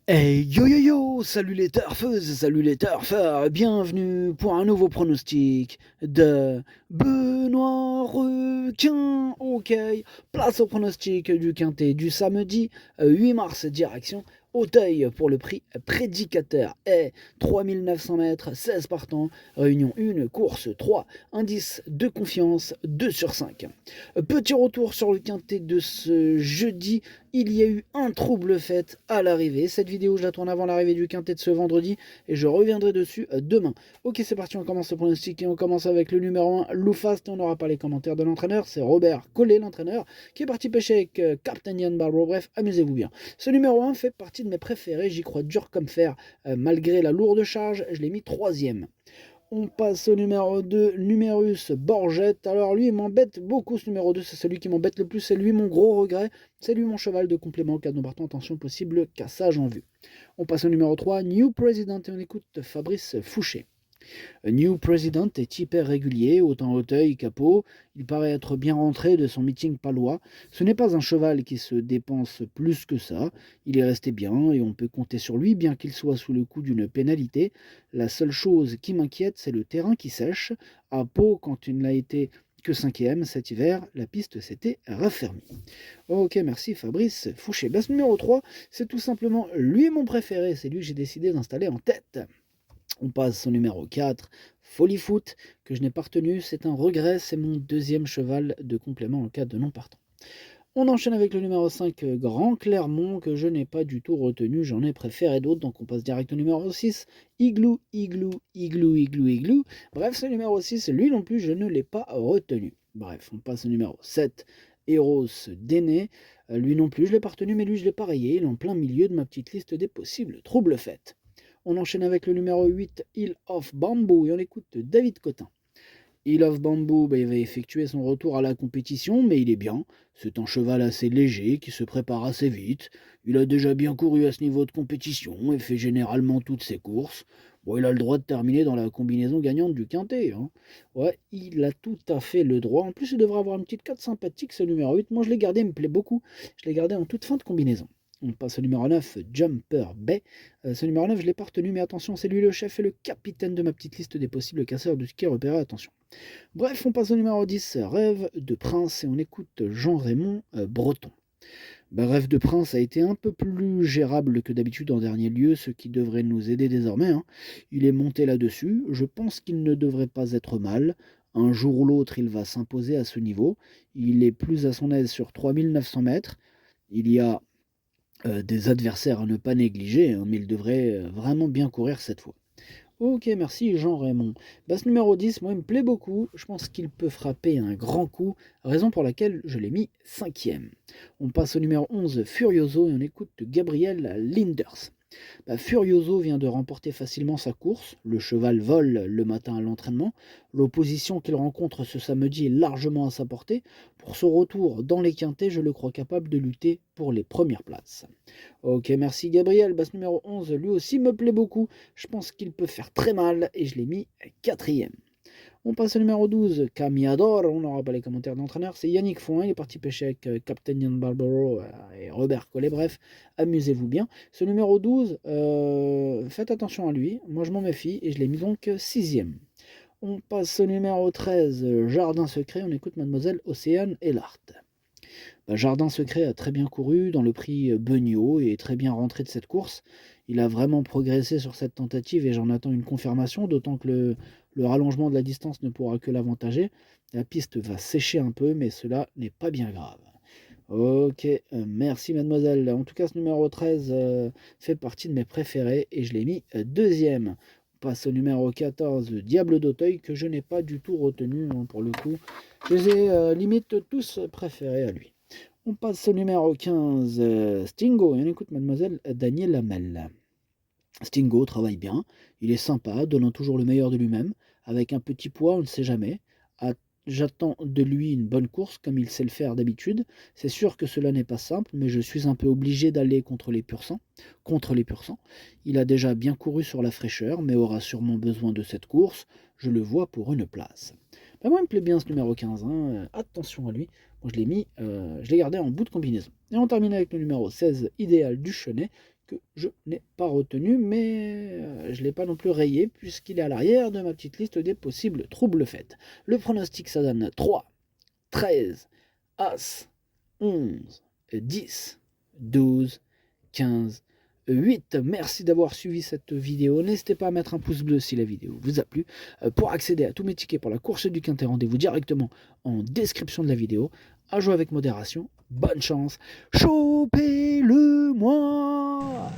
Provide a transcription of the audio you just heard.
Hey yo yo yo, salut les turfeuses, salut les turfeurs, bienvenue pour un nouveau pronostic de Benoît Requin. Ok, place au pronostic du quintet du samedi 8 mars, direction Auteuil pour le prix prédicateur. Et 3900 mètres, 16 partants, réunion 1, course 3, indice de confiance 2 sur 5. Petit retour sur le quintet de ce jeudi. Il y a eu un trouble fait à l'arrivée. Cette vidéo, je la tourne avant l'arrivée du quintet de ce vendredi et je reviendrai dessus demain. Ok, c'est parti, on commence le pronostic et on commence avec le numéro 1, Loufast. Et on n'aura pas les commentaires de l'entraîneur, c'est Robert Collet, l'entraîneur, qui est parti pêcher avec Captain Yann Barlow. Bref, amusez-vous bien. Ce numéro 1 fait partie de mes préférés, j'y crois dur comme fer. Malgré la lourde charge, je l'ai mis troisième. On passe au numéro 2, Numerus Borgette. Alors lui, il m'embête beaucoup ce numéro 2, c'est celui qui m'embête le plus, c'est lui mon gros regret. C'est lui mon cheval de complément, cas de partant, attention possible, cassage en vue. On passe au numéro 3, New President, et on écoute Fabrice Fouché. New President est hyper régulier, autant Auteuil qu'Apo. Il paraît être bien rentré de son meeting palois. Ce n'est pas un cheval qui se dépense plus que ça. Il est resté bien et on peut compter sur lui, bien qu'il soit sous le coup d'une pénalité. La seule chose qui m'inquiète, c'est le terrain qui sèche. À Pau, quand il n'a été que cinquième cet hiver, la piste s'était raffermie. Ok, merci Fabrice Fouché. Ce numéro 3, c'est tout simplement lui mon préféré. C'est lui que j'ai décidé d'installer en tête. On passe au numéro 4, Foot, que je n'ai pas retenu, c'est un regret, c'est mon deuxième cheval de complément en cas de non partant. On enchaîne avec le numéro 5, Grand Clermont, que je n'ai pas du tout retenu, j'en ai préféré d'autres, donc on passe direct au numéro 6, Igloo, Igloo, Igloo, Igloo, Igloo. Bref, ce numéro 6, lui non plus, je ne l'ai pas retenu. Bref, on passe au numéro 7, Eros Déné. Lui non plus, je ne l'ai pas retenu, mais lui je l'ai pas rayé, il est en plein milieu de ma petite liste des possibles troubles faits. On enchaîne avec le numéro 8, Hill of Bamboo, et on écoute David Cotin. Hill of Bamboo, il va effectuer son retour à la compétition, mais il est bien. C'est un cheval assez léger qui se prépare assez vite. Il a déjà bien couru à ce niveau de compétition et fait généralement toutes ses courses. Bon, il a le droit de terminer dans la combinaison gagnante du quintet. Hein. Ouais, il a tout à fait le droit. En plus, il devrait avoir une petite cote sympathique, ce numéro 8. Moi, je l'ai gardé, il me plaît beaucoup. Je l'ai gardé en toute fin de combinaison. On passe au numéro 9, Jumper Bay. Ce numéro 9, je ne l'ai pas retenu, mais attention, c'est lui le chef et le capitaine de ma petite liste des possibles casseurs de ski repérés. Attention. Bref, on passe au numéro 10, Rêve de Prince, et on écoute Jean-Raymond Breton. Rêve de Prince a été un peu plus gérable que d'habitude en dernier lieu, ce qui devrait nous aider désormais. Hein. Il est monté là-dessus, je pense qu'il ne devrait pas être mal. Un jour ou l'autre, il va s'imposer à ce niveau. Il est plus à son aise sur 3900 mètres. Il y a des adversaires à ne pas négliger, hein, mais il devrait vraiment bien courir cette fois. Ok, merci Jean-Raymond. Ce numéro 10, moi, il me plaît beaucoup. Je pense qu'il peut frapper un grand coup, raison pour laquelle je l'ai mis cinquième. On passe au numéro 11, Furioso, et on écoute Gabriel Linders. Furioso vient de remporter facilement sa course, le cheval vole le matin à l'entraînement, l'opposition qu'il rencontre ce samedi est largement à sa portée. Pour son retour dans les quintets, je le crois capable de lutter pour les premières places. Ok, merci Gabriel. Ce numéro 11, lui aussi me plaît beaucoup. Je pense qu'il peut faire très mal et je l'ai mis quatrième. On passe au numéro 12, Camiador. On n'aura pas les commentaires d'entraîneur. C'est Yannick Foin. Il est parti pêcher avec Captain Ian Barbaro et Robert Collet. Bref, amusez-vous bien. Ce numéro 12, faites attention à lui. Moi, je m'en méfie et je l'ai mis donc sixième. On passe au numéro 13, Jardin Secret. On écoute Mademoiselle Océane Ellart. Jardin Secret a très bien couru dans le prix Beugnot et est très bien rentré de cette course. Il a vraiment progressé sur cette tentative et j'en attends une confirmation, d'autant que le rallongement de la distance ne pourra que l'avantager. La piste va sécher un peu, mais cela n'est pas bien grave. Ok, merci mademoiselle. En tout cas, ce numéro 13 fait partie de mes préférés et je l'ai mis deuxième. On passe au numéro 14, Diable d'Auteuil, que je n'ai pas du tout retenu hein, pour le coup. Je les ai limite tous préférés à lui. On passe au numéro 15, Stingo, et on écoute mademoiselle Danielle Lamel. Stingo travaille bien, il est sympa, donnant toujours le meilleur de lui-même. Avec un petit poids, on ne sait jamais. J'attends de lui une bonne course, comme il sait le faire d'habitude. C'est sûr que cela n'est pas simple, mais je suis un peu obligé d'aller contre les pur sang. Il a déjà bien couru sur la fraîcheur, mais aura sûrement besoin de cette course. Je le vois pour une place. Moi, il me plaît bien ce numéro 15. Hein. Attention à lui. Moi, je l'ai gardé en bout de combinaison. Et on termine avec le numéro 16, Idéal du Chenet, que je n'ai pas retenu, mais je ne l'ai pas non plus rayé puisqu'il est à l'arrière de ma petite liste des possibles troubles faits. Le pronostic, ça donne 3, 13, As, 11, 10, 12, 15, 8. Merci d'avoir suivi cette vidéo. N'hésitez pas à mettre un pouce bleu si la vidéo vous a plu. Pour accéder à tous mes tickets pour la course du Quintet, rendez-vous directement en description de la vidéo. À jouer avec modération. Bonne chance. Chopez-le moi.